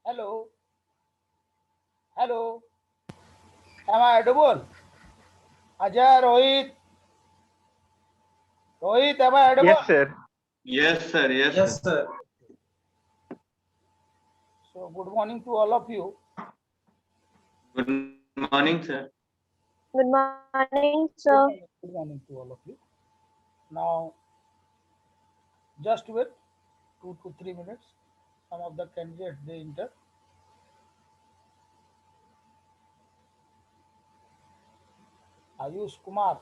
Hello, hello. Am I audible? Ajay, Rohit, Rohit, am I audible? Yes, sir. Yes, sir. Yes, Yes, sir. sir. So, good morning to all of you. Good morning, sir. Good morning, sir. Good morning to all of you. Now, just wait 2 to 3 minutes. Some of the candidates they enter. Ayush Kumar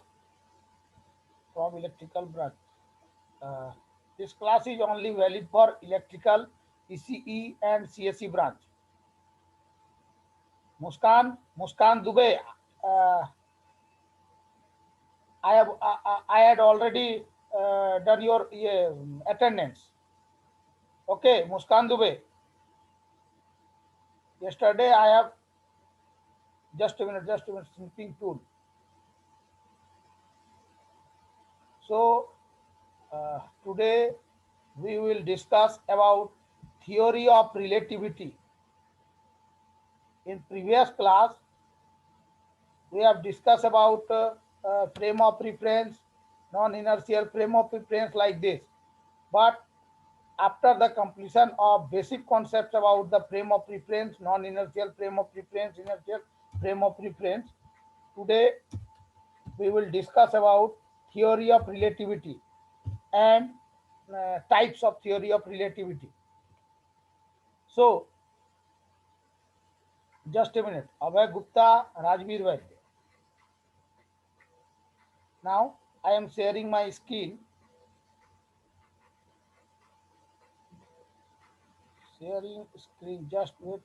from electrical branch. Uh, this class is only valid for electrical, ECE and CSE branch. Muskan Dubey. Uh, I had already done your attendance. Okay, Muskan Dubey. Yesterday I have just a minute, snipping tool. So today we will discuss about theory of relativity. In previous class we have discussed about frame of reference, non-inertial frame of reference like this. But after the completion of basic concepts about the frame of reference, non-inertial frame of reference, inertial frame of reference, today we will discuss about theory of relativity and types of theory of relativity. So, just a minute. Abhay Gupta, Rajveer Vaidya. Now, I am sharing my screen. Sharing screen, just wait.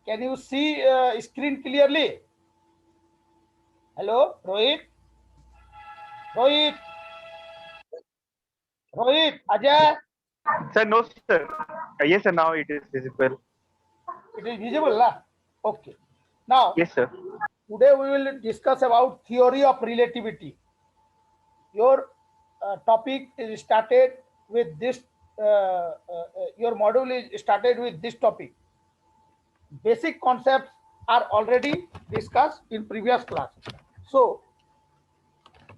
Can you see screen clearly? Hello, Rohit? Rohit? Rohit, Ajay? Sir, no, sir. Yes, sir. Now it is visible. It is visible, lah? Okay. Now, Yes, sir. today we will discuss about theory of relativity. Your topic is started with this, your module is started with this topic. Basic concepts are already discussed in previous class. So,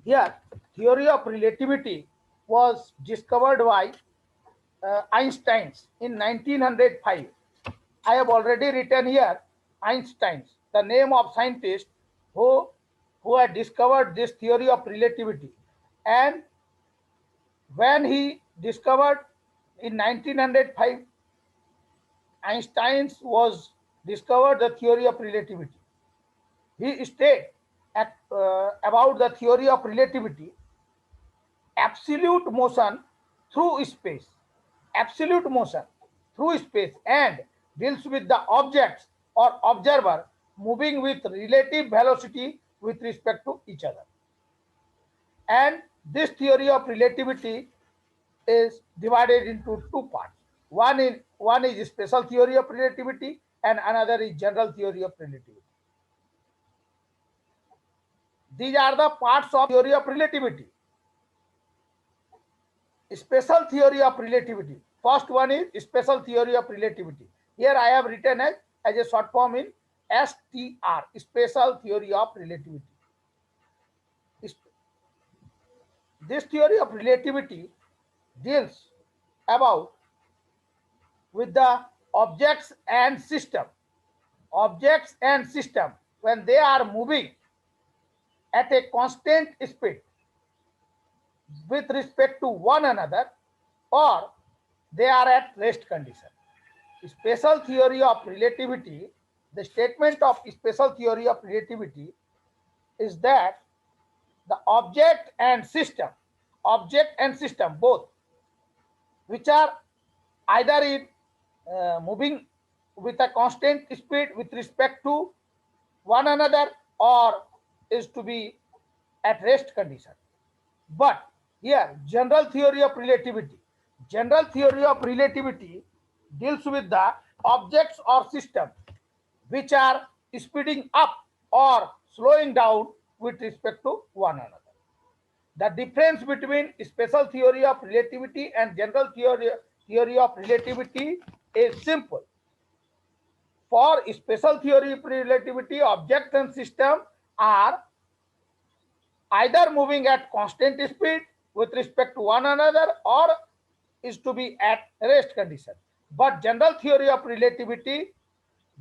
here, theory of relativity was discovered by Einstein's in 1905. I have already written here Einstein's, the name of scientist who had discovered this theory of relativity. And when he discovered in 1905, Einstein was discovered the theory of relativity. He stated about the theory of relativity, absolute motion through space, absolute motion through space, and deals with the objects or observer moving with relative velocity with respect to each other. And this theory of relativity is divided into two parts. One is special theory of relativity and another is general theory of relativity. These are the parts of theory of relativity. Special theory of relativity. First one is special theory of relativity. Here I have written as a short form in STR, special theory of relativity. This theory of relativity deals about with the objects and system. Objects and system, when they are moving at a constant speed with respect to one another, or they are at rest condition. Special theory of relativity, the statement of special theory of relativity is that the object and system both which are either in moving with a constant speed with respect to one another or is to be at rest condition. But here, general theory of relativity. General theory of relativity deals with the objects or systems which are speeding up or slowing down with respect to one another. The difference between special theory of relativity and general theory of relativity is simple. For special theory of relativity, objects and system are either moving at constant speed with respect to one another or is to be at rest condition. But general theory of relativity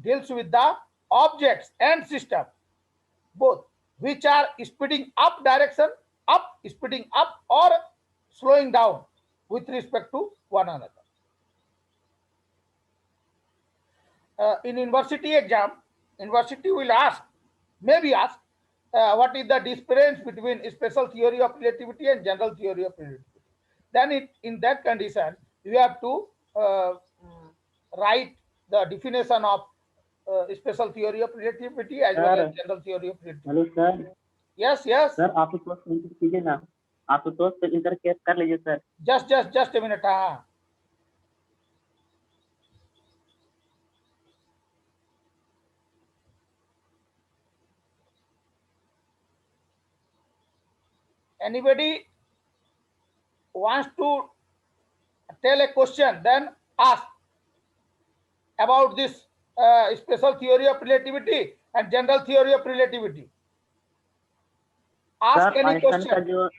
deals with the objects and system both, which are speeding up direction, up, speeding up or slowing down with respect to one another. In university exam, university will ask, maybe ask, what is the difference between special theory of relativity and general theory of relativity. Then in that condition, you have to write the definition of special theory of relativity as well as general theory of relativity. Hello sir Yes, yes. Sir आप तो inter कीजिए ना, आप तो inter कर लीजिए sir. Just a minute. Anybody wants to tell a question, then ask about this special theory of relativity and general theory of relativity. Ask any question.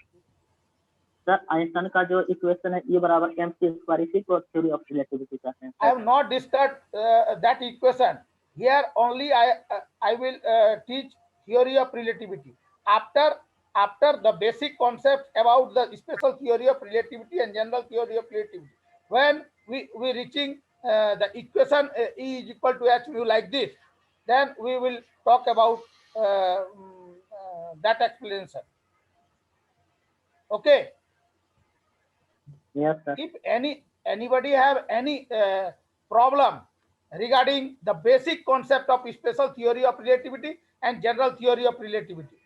Sir Einstein का जो इक्वेशन है E बराबर mc square, इसी को theory of relativity कहते हैं. I have not discussed that equation. Here only I will teach theory of relativity. After the basic concept about the special theory of relativity and general theory of relativity, when we reaching the equation E is equal to h mu like this, then we will talk about that explanation. Okay. Yes, sir. If anybody have any problem regarding the basic concept of special theory of relativity and general theory of relativity,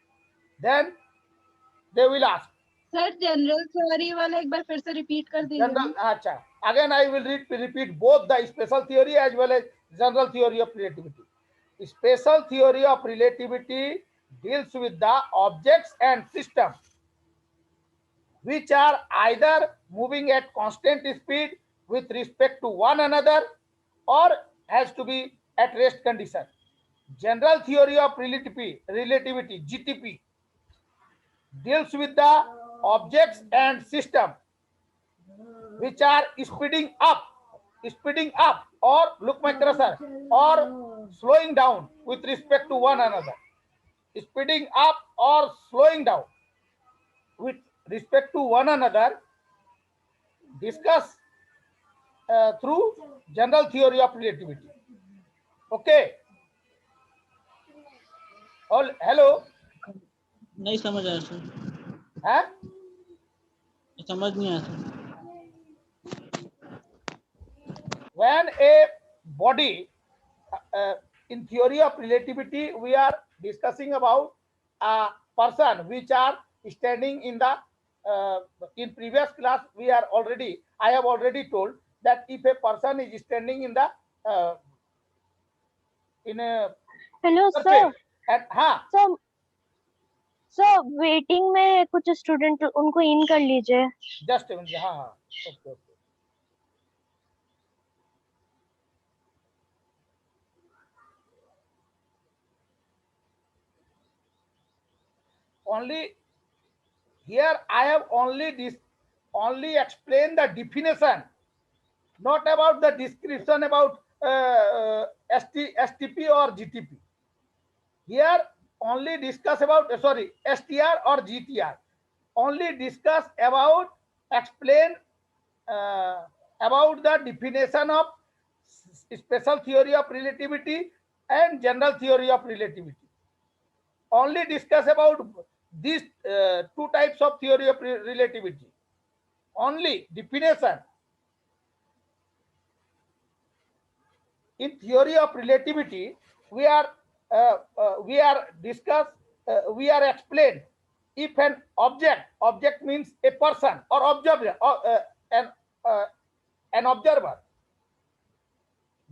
then they will ask. Sir general theory वाला एक बार फिर से repeat कर दीजिए. General, अच्छा. Again I will repeat both the special theory as well as general theory of relativity. Special theory of relativity deals with the objects and systems which are either moving at constant speed with respect to one another or has to be at rest condition. General theory of relativity GTP deals with the objects and system which are speeding up or look my cursor or slowing down with respect to one another. Speeding up or slowing down with respect to one another, discuss through general theory of relativity. Okay. All, hello. नहीं समझ आया sir. Huh? समझ नहीं आया sir. When a body in theory of relativity we are discussing about a person which are standing in the in previous class I have already told that if a person is standing in the in a hello surface sir. and sir waiting में कुछ student, उनको इन कर लीजिए. just a minute. Okay. Only here I have only explained the definition, not about the description about STP or GTP. Here only discuss about STR or GTR. Only discuss about explain about the definition of special theory of relativity and general theory of relativity. Only discuss about these two types of theory of relativity. Only definition in theory of relativity, we are explained if an object means a person or observer or an observer,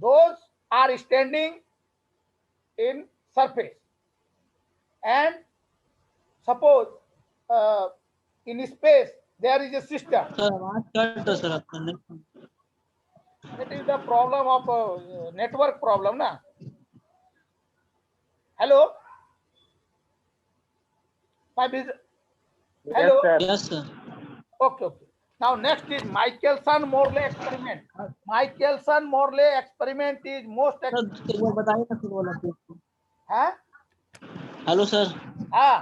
those are standing in surface, and suppose in space there is a system. Sir आवाज cut है sir आपका नहीं That is the problem of network problem, na? Hello. Yes, Hello. sir. Yes sir Okay. Now next is Michelson-Morley experiment. Michelson-Morley experiment is most. Sir एक बार बताइए ना फिर बोला Huh? Hello sir Ah.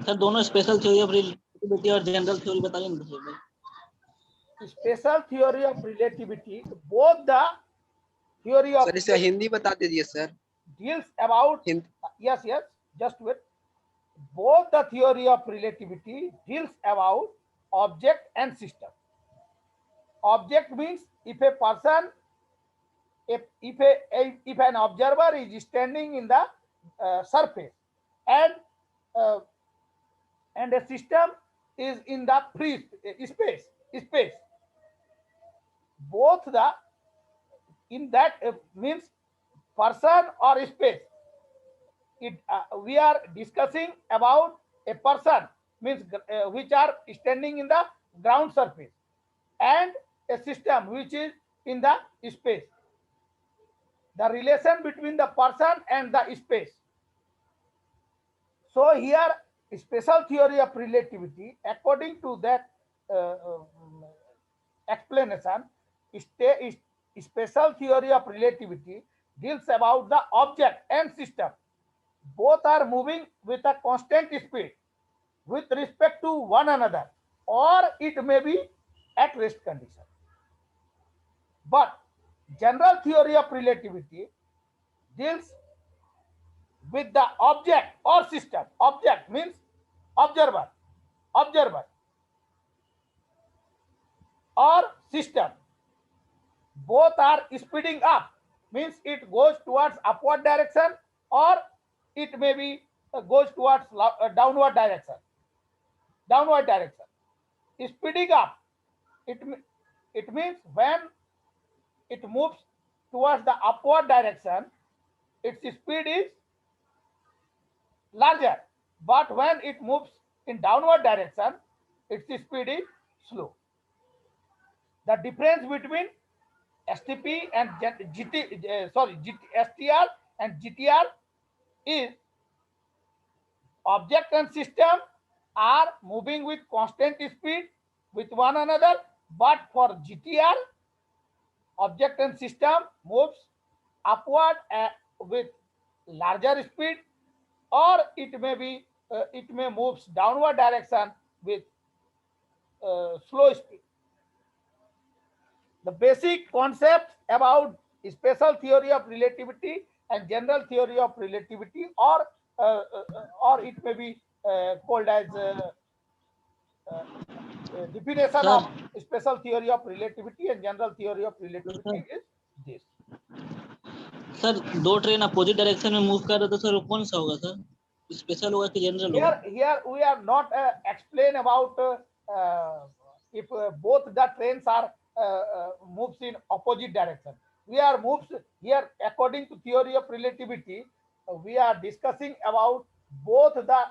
Sir दोनों special theory of relativity और general theory बताइए ना sir एक बार। Special theory of relativity. Both the theory of sir इसका हिंदी बता दीजिए sir. deals about. Hindi Yes. Just wait. Both the theory of relativity deals about object and system. Object means if a person, if an observer is standing in the surface, and a system is in the free space. Both the in that means person or space. We are discussing about a person means which are standing in the ground surface, and a system which is in the space. The relation between the person and the space. So here special theory of relativity, according to that explanation, special theory of relativity deals about the object and system. Both are moving with a constant speed with respect to one another, or it may be at rest condition. But general theory of relativity deals with the object or system. Object means observer or system. Both are speeding up, means it goes towards upward direction, or it may be goes towards downward direction. Speeding up, it means when it moves towards the upward direction, its speed is larger, but when it moves in downward direction, its speed is slow. The difference between STP and STR and GTR is object and system are moving with constant speed with one another, but for GTR, object and system moves upward with larger speed, or it may moves downward direction with slow speed. The basic concepts about special theory of relativity and general theory of relativity, or it may be called as definition of special theory of relativity and general theory of relativity is this. Sir दो train opposite direction में move कर रहे तो sir वो कौन सा होगा sir, special होगा कि जनरल होगा? Here we are not explain about if both the trains are moves in opposite direction. We are moves here according to theory of relativity. We are discussing about both the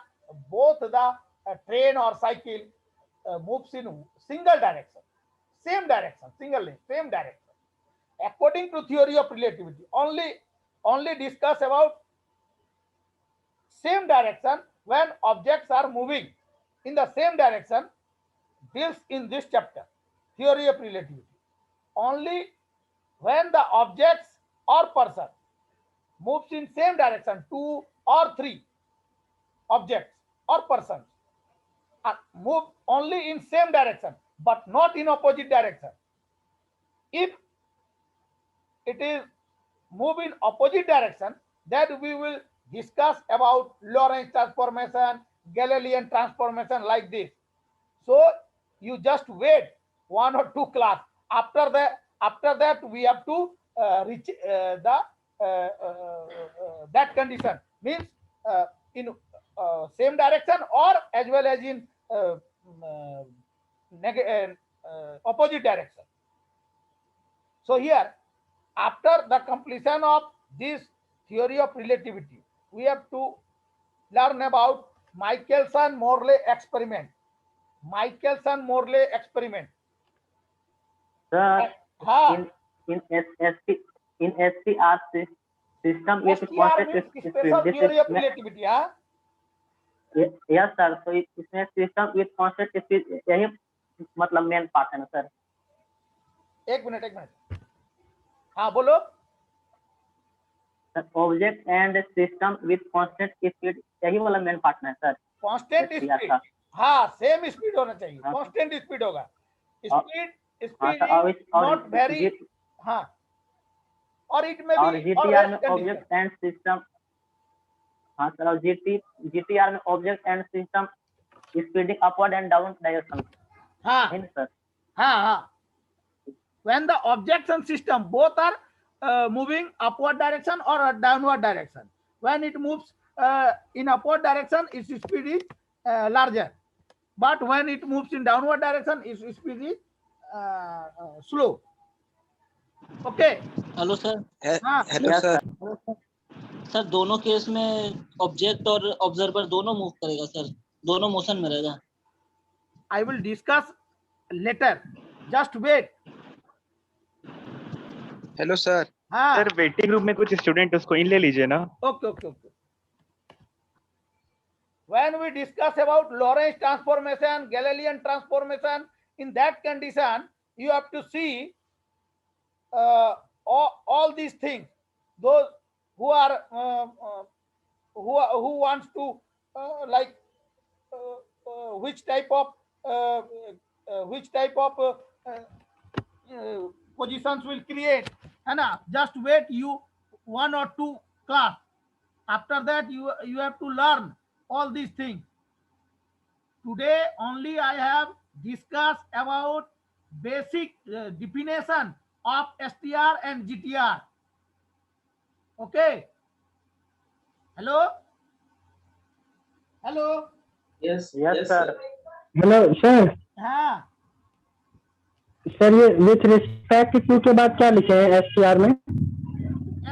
train or cycle moves in single direction, same direction, single lane, same direction. According to theory of relativity, only discuss about same direction when objects are moving in the same direction deals in this chapter, theory of relativity. Only when the objects or person moves in same direction, 2 or 3 objects or persons move only in same direction but not in opposite direction. If it is move in opposite direction, that we will discuss about Lorentz transformation, Galilean transformation, like this. So you just wait 1 or 2 class. After that we have to reach that condition, means in same direction or as well as in opposite direction. So here, after the completion of this theory of relativity, we have to learn about Michelson-Morley experiment. Michelson-Morley experiment. Sir, हाँ, in SPR system with STR constant means speed. special This theory of is relativity. हाँ, yes sir. तो इसमें system with constant speed यही मतलब main part है ना sir. एक minute. हाँ बोलो. Object and system with constant speed यही वाला मेन पार्ट है सर. Constant speed. हाँ, सेम स्पीड होना चाहिए. हाँ. कांस्टेंट स्पीड होगा. स्पीड हाँ, नॉट वेरी. हाँ, और इट में और भी जीटीआर में ऑब्जेक्ट एंड सिस्टम. हाँ सर, और जीटीआर में object and system speeding upward and down direction. हाँ है ना सर. हाँ. When the objects and system both are moving upward direction or downward direction, when it moves in upward direction, its speed is larger, but when it moves in downward direction, its speed is slow. Okay. Hello sir. हाँ. Hello sir. Sir दोनों case में object और observer दोनों move करेगा sir, दोनों motion में रहेगा. I will discuss later. Just wait. Hello sir. हाँ. सर वेटिंग रूम में कुछ स्टूडेंट उसको इन ले लीजिए ना. Okay. When we discuss about Lorentz transformation, Galilean transformation, in that condition, you have to see all these things. Those who are who wants to like which type of positions will create, है ना. Just wait you 1 or 2 class. After that you have to learn all these things. Today only I have discussed about basic definition of STR and GTR. Okay. Hello. Yes sir. Hello sir. हाँ. Sir ये with respect to के बाद क्या लिखे हैं STR में?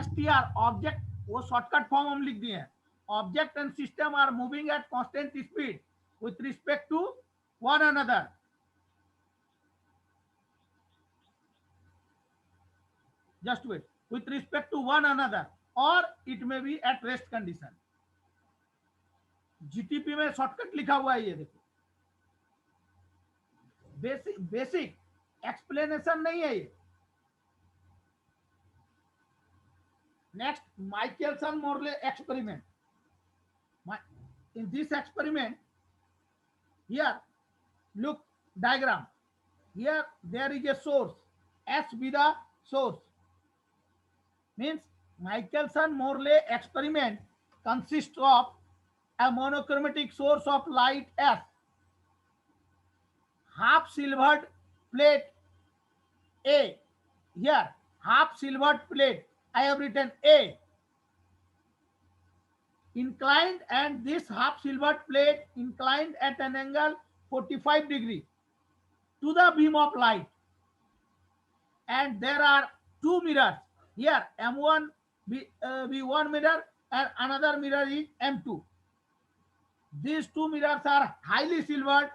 STR object, वो shortcut form हम लिख दिए हैं. Object and system are moving at constant speed with respect to one another. Just wait. With respect to one another, or it may be at rest condition. GTP में shortcut लिखा हुआ है, ये देखो. बेसिक एक्सप्लेनेशन नहीं है ये. Next, Michelson-Morley experiment. In this experiment, here, look diagram. Here there is a source. S be the source. Means Michelson-Morley experiment consists of a monochromatic source of light S, half silvered plate A. Here, half silvered plate. I have written A. Inclined, and this half silvered plate inclined at an angle 45 degree to the beam of light. And there are 2 mirrors. Here M1 V1 mirror and another mirror is M2. These 2 mirrors are highly silvered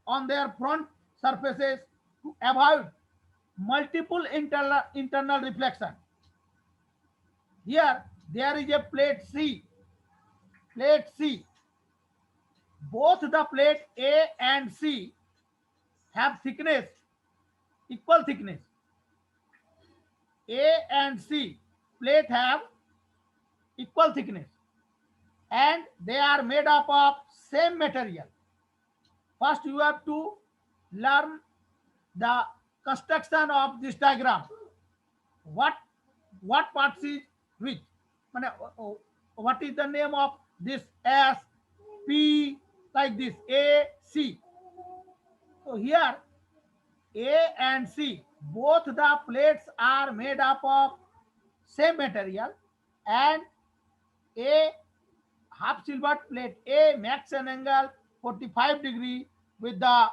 on their front surfaces to avoid multiple internal reflection. Here there is a plate C. Both the plate A and C have thickness, equal thickness. A and C plate have equal thickness, and they are made up of same material. First you have to learn the construction of this diagram. What parts is which? What is the name of this S, P, like this, A, C. So here A and C, both the plates are made up of same material, and a half silvered plate A makes an angle 45 degree with the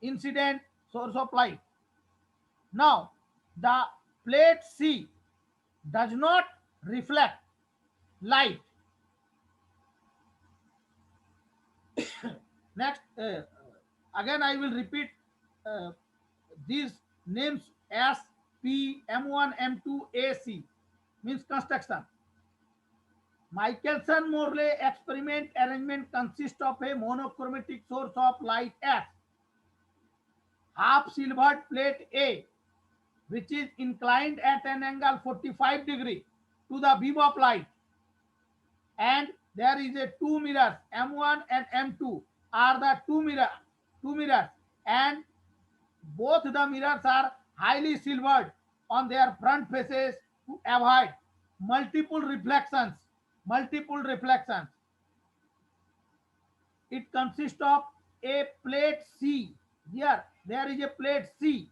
incident source of light. Now, the plate C does not reflect light. Next, again I will repeat these names S, P, M1, M2, AC means construction. Michelson-Morley experiment arrangement consists of a monochromatic source of light S, half silvered plate A, which is inclined at an angle 45 degree to the beam of light, and there is a two mirrors M1 and M2 are the two mirrors, and both the mirrors are highly silvered on their front faces to avoid multiple reflections. It consists of a plate C. Here there is a plate C,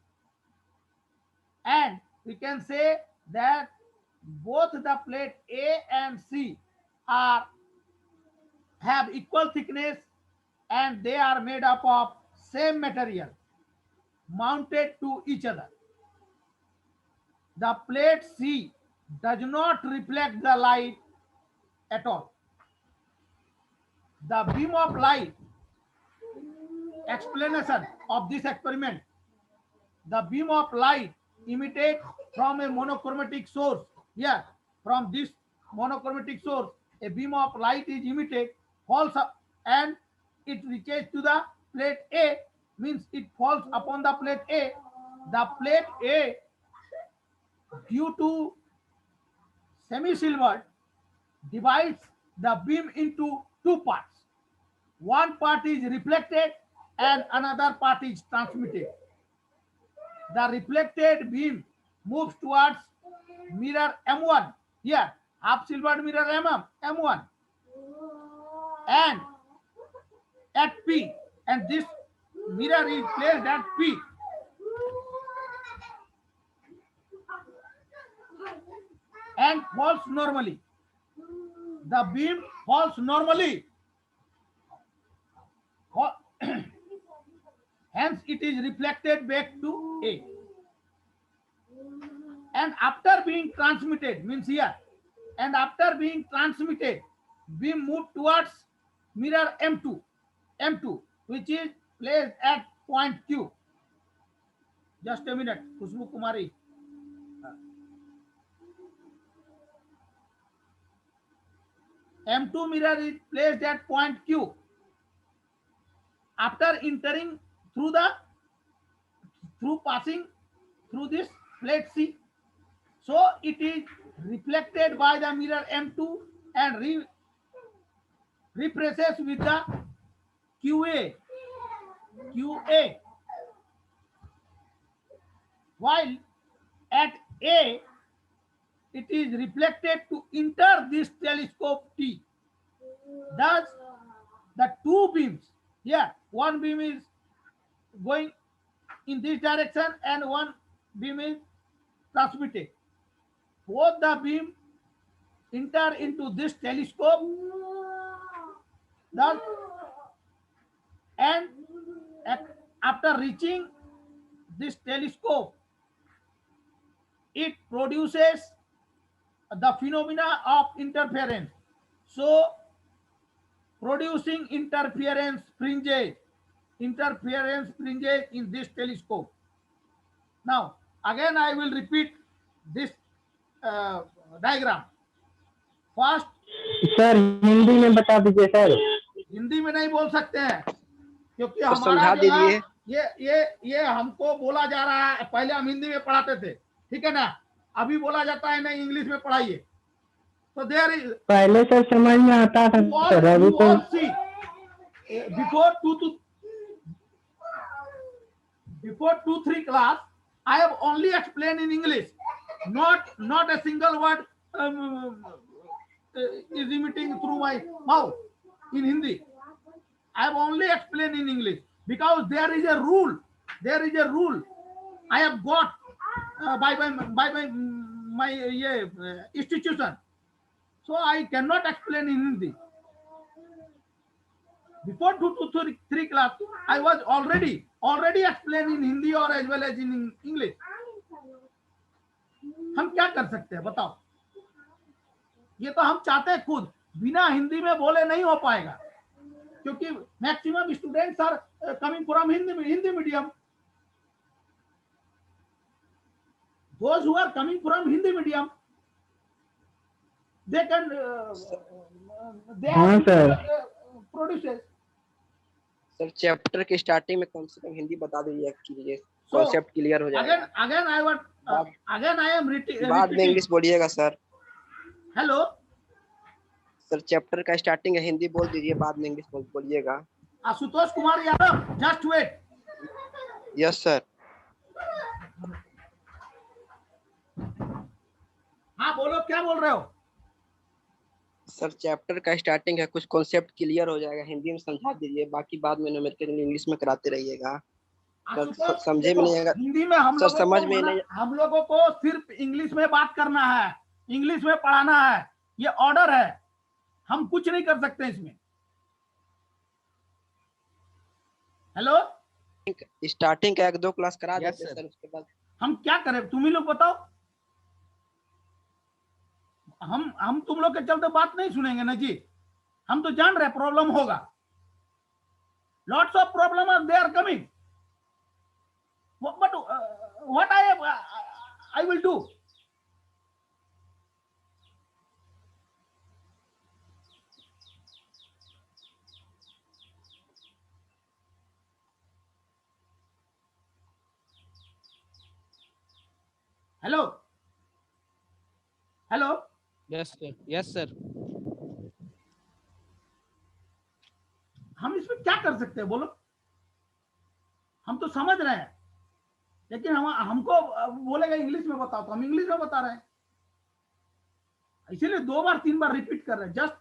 and we can say that both the plate A and C have equal thickness, and they are made up of same material mounted to each other. The plate C does not reflect the light at all. The beam of light explanation of this experiment: the beam of light emitted from a monochromatic source. Here, from this monochromatic source, a beam of light is emitted, falls up, and it reaches to the plate A, means it falls upon the plate A. The plate A, due to semi-silvered, divides the beam into two parts. One part is reflected and another part is transmitted. The reflected beam moves towards mirror M1, here half silvered mirror M1, and at P, and this mirror is placed at P. And falls normally. The beam falls normally. Hence it is reflected back to A. And after being transmitted, means here, and after being transmitted, beam moved towards mirror M2, which is placed at point Q. Just a minute, Khushbu Kumari. M2 mirror is placed at point Q. After entering through passing through this plate C, so it is reflected by the mirror M2 and represses with the QA. While at A, it is reflected to enter this telescope T. Thus, the two beams, here one beam is going in this direction and one beam is transmitted. Both the beam enter into this telescope, thus, and after reaching this telescope, it produces the phenomena of interference. So, producing interference fringes in this telescope. Now, again I will repeat this diagram. First, sir Hindi में बता दीजिए sir. Hindi में नहीं बोल सकते हैं क्योंकि तो हमारा समझा जो है, दीजिए। ये हमको बोला जा रहा है। पहले हम हिंदी में पढ़ाते थे, ठीक है ना, अभी बोला जाता है नहीं इंग्लिश में पढ़ाइए। तो देयर इज, पहले सर समझ में आता था सर, अभी तो before 2-3 class I have only explained in English, not a single word is emitting through my mouth in Hindi. I have only explained in English because there is a rule. I have got by my institution. So I cannot explain in Hindi. Before 2 to 3 class, I was already explaining in Hindi or as well as in English. हम क्या कर सकते हैं बताओ? ये तो हम चाहते हैं खुद, बिना हिंदी में बोले नहीं हो पाएगा, क्योंकि maximum students are coming from Hindi medium. Those who are coming from Hindi medium, they can they हाँ, have sir. produces. Sir chapter के स्टार्टिंग में कम से कम हिंदी बता दीजिए एक्चुअली, So, कॉन्सेप्ट क्लियर हो जाएगा. Again I am बाद में इंग्लिश बोलिएगा सर. Hello. सर चैप्टर का स्टार्टिंग है, हिंदी बोल दीजिए, बाद में इंग्लिश बोलिएगा. Ashutosh Kumar Yadav, just wait. Yes sir. हाँ बोलो, क्या बोल रहे हो? सर चैप्टर का स्टार्टिंग है, कुछ कॉन्सेप्ट क्लियर हो जाएगा, हिंदी में समझा दीजिए, बाकी बाद में न्यूमेरिकल इंग्लिश में कराते रहिएगा. आशुतोष, समझे में नहीं आएगा हिंदी में हम सर, लोगों समझ को में नहीं. हम लोगों को सिर्फ इंग्लिश में बात करना है, इंग्लिश में पढ़ाना है, ये ऑर्डर है, हम कुछ नहीं कर सकते इसमें. हेलो, स्टार्टिंग का 1-2 क्लास करा देते सर, उसके बाद हम क्या करें, तुम ही लोग बताओ. हम तुम लोग के चलते बात नहीं सुनेंगे ना जी. हम तो जान रहे प्रॉब्लम होगा. Lots of problem are they are coming, but what I will do. Hello hello. Yes sir, yes sir. हम इसमें क्या कर सकते हैं बोलो? हम तो समझ रहे हैं, लेकिन हमको बोलेगा इंग्लिश में बताओ, तो हम इंग्लिश में बता रहे हैं. इसीलिए 2 बार 3 बार रिपीट कर रहे हैं. जस्ट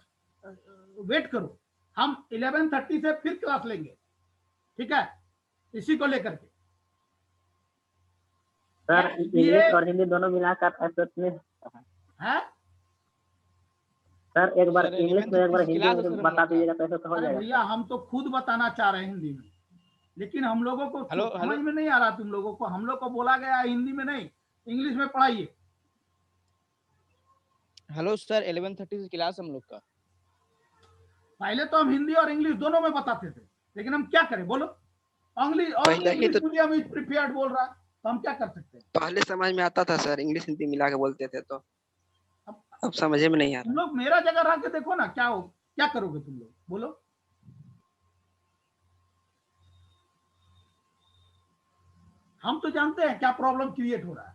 वेट करो, हम 11:30 से फिर क्लास लेंगे, ठीक है, इसी को लेकर के. सर इंग्लिश और हिंदी दोनों मिलाकर ऐसे है. सर एक बार सर, इंग्लिश में एक बार 11:30 हिंदी क्लास में सर बता हम दीजिएगा तो ऐसे तो हो अरे जाएगा. भैया, हम तो खुद बताना चाह रहे हैं हिंदी में, लेकिन हम लोगों को हेलो, समझ में नहीं आ रहा. तुम लोगों को, हम लोग को बोला गया है हिंदी में नहीं, इंग्लिश में पढ़ाइए. हेलो सर, 11:30 से क्लास हम लोग का. पहले तो हम हिंदी और इंग्लिश दोनों में बताते थे, लेकिन हम क्या करें बोलो? पहले ही तो- मीडियम इज प्रिपेयर्ड बोल रहा है, तो हम क्या कर सकते हैं? पहले समझ में आता था सर, इंग्लिश हिंदी मिला के बोलते थे, तो अब समझे में नहीं आ तुम रहा. लोग मेरा जगह रह के देखो ना, क्या करोगे तुम लोग बोलो? हम तो जानते हैं क्या प्रॉब्लम क्रिएट हो रहा है.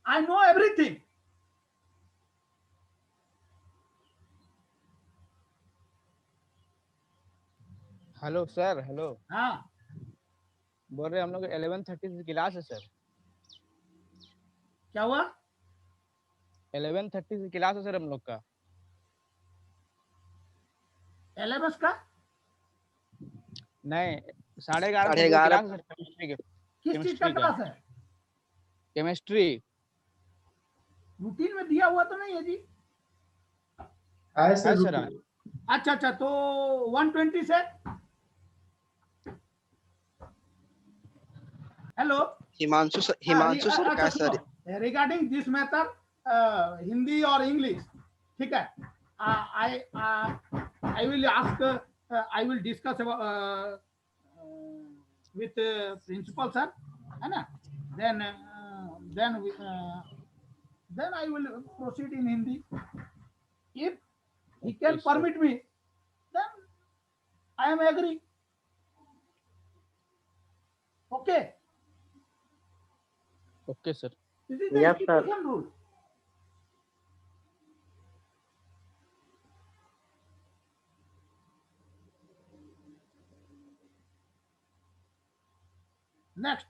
I know everything. Hello sir, hello. हाँ, बोल रहे हम लोग 11:30 से क्लास है सर. क्या हुआ? 11:30 से क्लास है सर हम लोग का. एलएमएस का नहीं, 11:30 11:30 क्लास है केमिस्ट्री के. किस चीज का केमिस्ट्री का. क्लास है? केमिस्ट्री. रूटीन में दिया हुआ तो नहीं है जी? है सर. अच्छा, तो 120 से. हेलो, हिमांशु सर का sir. Regarding this matter, Hindi और इंग्लिश, ठीक है, I will ask, I will discuss with principal sir, है ना. then I will proceed in Hindi. If he can permit me, then I am agree. Okay. Okay sir. This is the Yes, sir. institution rule. Next,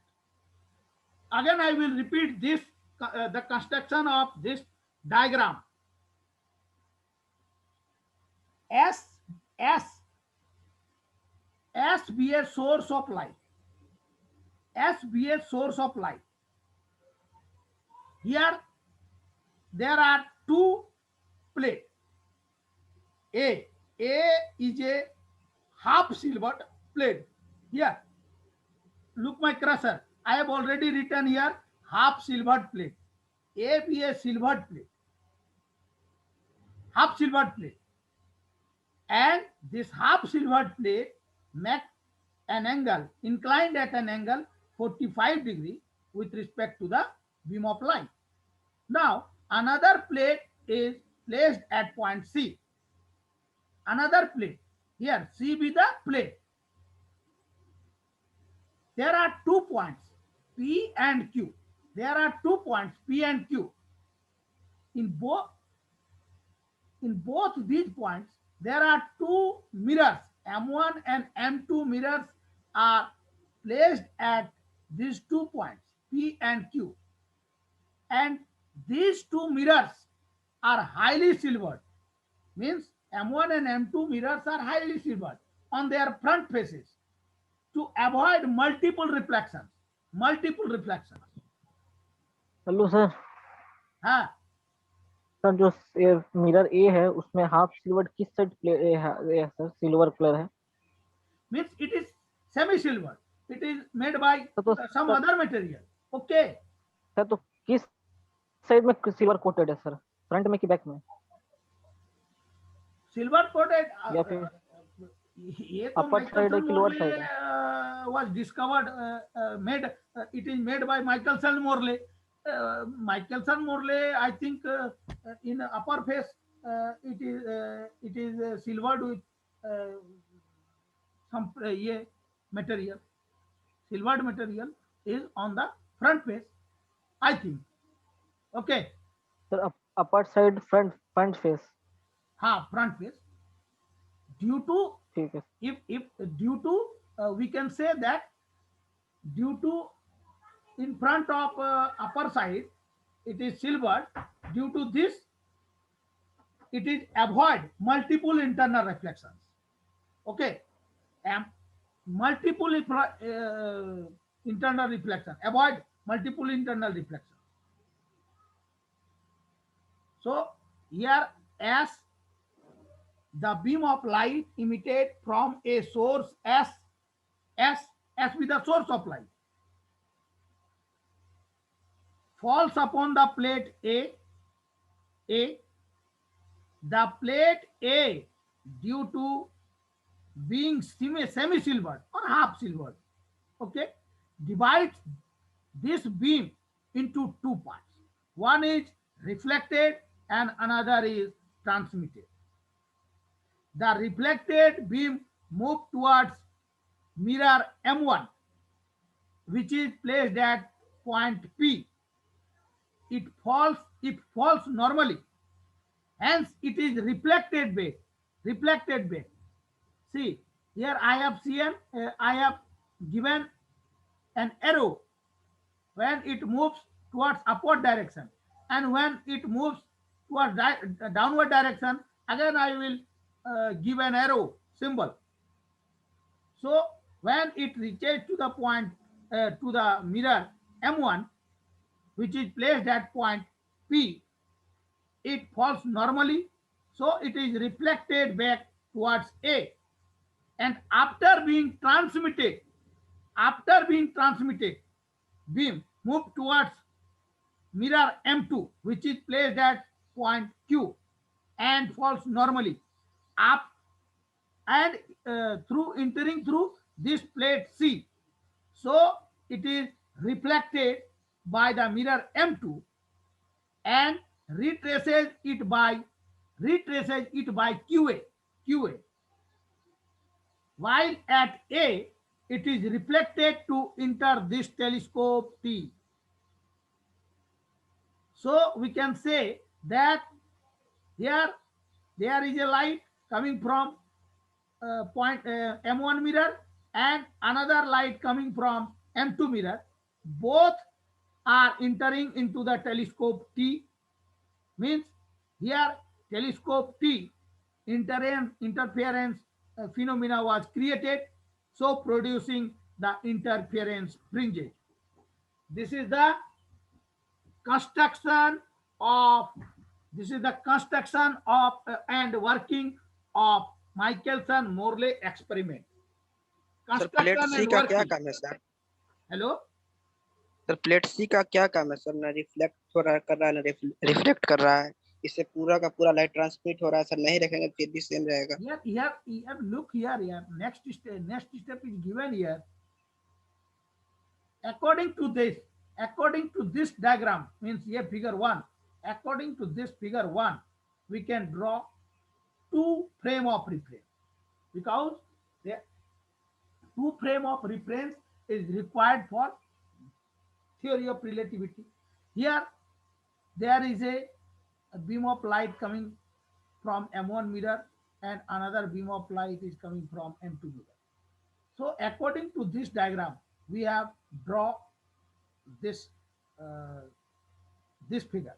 again I will repeat this, the construction of this diagram. S be a source of light. S be a source of light. Here there are two plates. A is a half silver plate. Here, look my cursor. I have already written here half silver plate. A be a silver plate, half silver plate, and this half silver plate make an angle inclined at an angle 45 degree with respect to the beam of light. Now another plate is placed at point C. Another plate, here C be the plate. There are 2 points P and Q. There are 2 points P and Q. In both these points, there are 2 mirrors. M1 and M2 mirrors are placed at these 2 points P and Q. And these 2 mirrors are highly silvered. Means M1 and M2 mirrors are highly silvered on their front faces to avoid multiple reflections. Hello sir. हाँ, sir जो mirror ए है उसमें half silver किस side है sir? Silver colour है। means it is semi silver. It is made by तो some other material. Okay. Sir तो किस साइड में सिल्वर कोटेड है सर? फ्रंट में कि बैक में? Silver coated. या फिर ये तो अपर साइड है कि लोअर साइड है? was discovered, made, it is made by Michelson Morley. Michelson Morley, I think, in upper face, it is silvered with some material. Silvered material is on the front face, I think. Okay. Sir upper side front face. हाँ, front face. Due to, ठीक है। if due to, we can say that due to in front of upper side it is silver. Due to this, it is avoid multiple internal reflections. Okay, multiple internal reflection. Avoid multiple internal reflection. So here, as the beam of light emitted from a source S with the source of light falls upon the plate A. The plate A, due to being semi-silvered or half silvered, okay, divides this beam into 2 parts. One is reflected and another is transmitted. The reflected beam moves towards mirror M1, which is placed at point P. It falls normally, hence it is reflected back. See, here I have given an arrow when it moves towards upward direction, and when it moves towards downward direction, again I will give an arrow symbol. So when it reaches to the point, to the mirror M1, which is placed at point P, it falls normally, so it is reflected back towards A, and after being transmitted, beam move towards mirror M2, which is placed at point Q, and falls normally up, and through entering through this plate C. So it is reflected by the mirror M2 and retraces it by QA. While at A, it is reflected to enter this telescope T. So we can say that here there is a light coming from point M1 mirror and another light coming from M2 mirror. Both are entering into the telescope T. Means here telescope T interference phenomena was created, so producing the interference fringes. This is the construction of, this is the construction of and working of Michelson-Morley experiment. Sir plate Construction C and का क्या working. काम है सर? Hello. Sir plate C का क्या काम है sir? ना रिफ्लेक्ट हो रहा कर रहा है, ना रिफ्लेक्ट कर रहा है, इससे पूरा का पूरा लाइट ट्रांसमिट हो रहा है सर। नहीं रखेंगे फिर भी सेम रहेगा। Here, look here. Next step is given here. According to this diagram, means here figure 1. According to this figure 1, we can draw two frame of reference, because the two frame of reference is required for theory of relativity. Here there is a beam of light coming from M1 mirror and another beam of light is coming from M2 mirror. So according to this diagram, we have draw this this figure.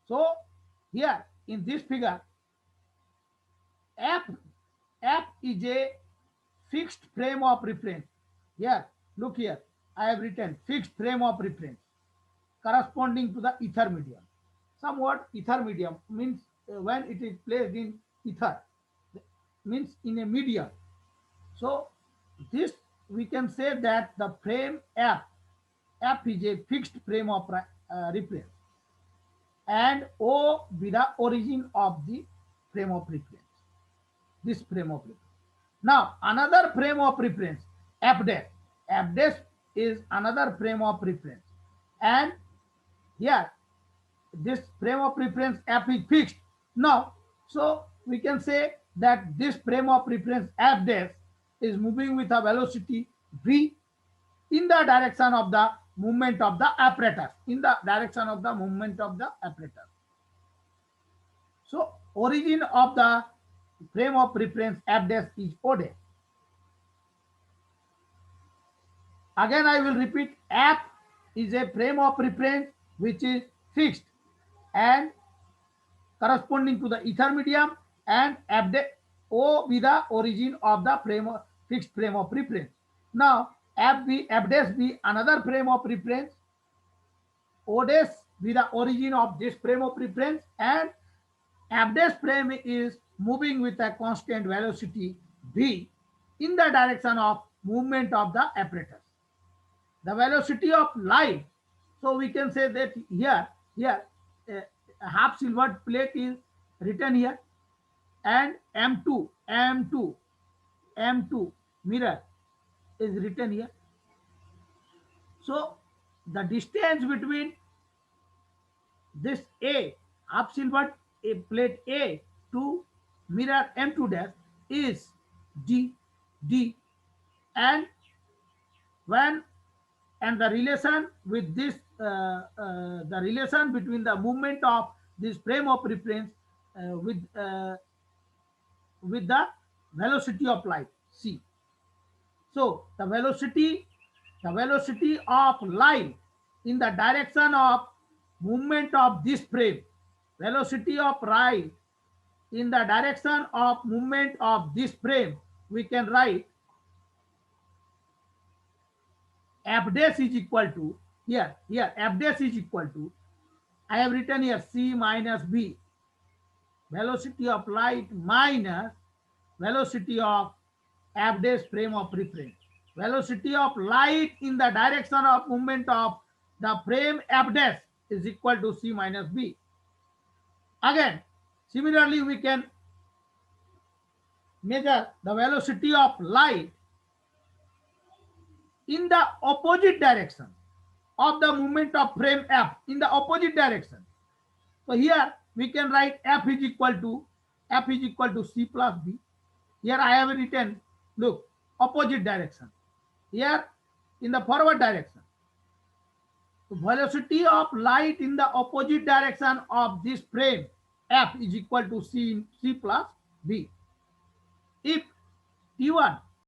So here in this figure, F is a fixed frame of reference. Here, look here, I have written fixed frame of reference corresponding to the ether medium. Somewhat ether medium means when it is placed in ether, means in a medium. So this we can say that the frame F is a fixed frame of reference, and O be the origin of the frame of reference, this frame of reference. Now another frame of reference, F dash is another frame of reference, and here this frame of reference F is fixed. Now, so we can say that this frame of reference F dash is moving with a velocity v in the direction of the movement of the apparatus, in the direction of the movement of the apparatus. So origin of the frame of reference F dash is O dash. Again I will repeat, F is a frame of reference which is fixed and corresponding to the ether medium, and F dash O be the origin of the fixed frame of reference. Now F dash be another frame of reference, O dash be the origin of this frame of reference, and F dash frame is moving with a constant velocity v in the direction of movement of the apparatus. The velocity of light, so we can say that here a half silvered plate is written here, and M2 mirror is written here. So the distance between this A, half silvered plate A to mirror M2 dash is d, and the relation with this the relation between the movement of this frame of reference with the velocity of light c. So the velocity of light in the direction of movement of this frame, velocity of light in the direction of movement of this frame, we can write F dash is equal to, here F dash is equal to, I have written here c minus b, velocity of light minus velocity of F dash frame of reference. Velocity of light in the direction of movement of the frame F dash is equal to c minus b. Again, similarly, we can measure the velocity of light in the opposite direction of the movement of frame F, in the opposite direction. So here we can write F is equal to c plus b. Here I have written, look, opposite direction. Here in the forward direction. So velocity of light in the opposite direction of this frame F is equal to c plus b. If T1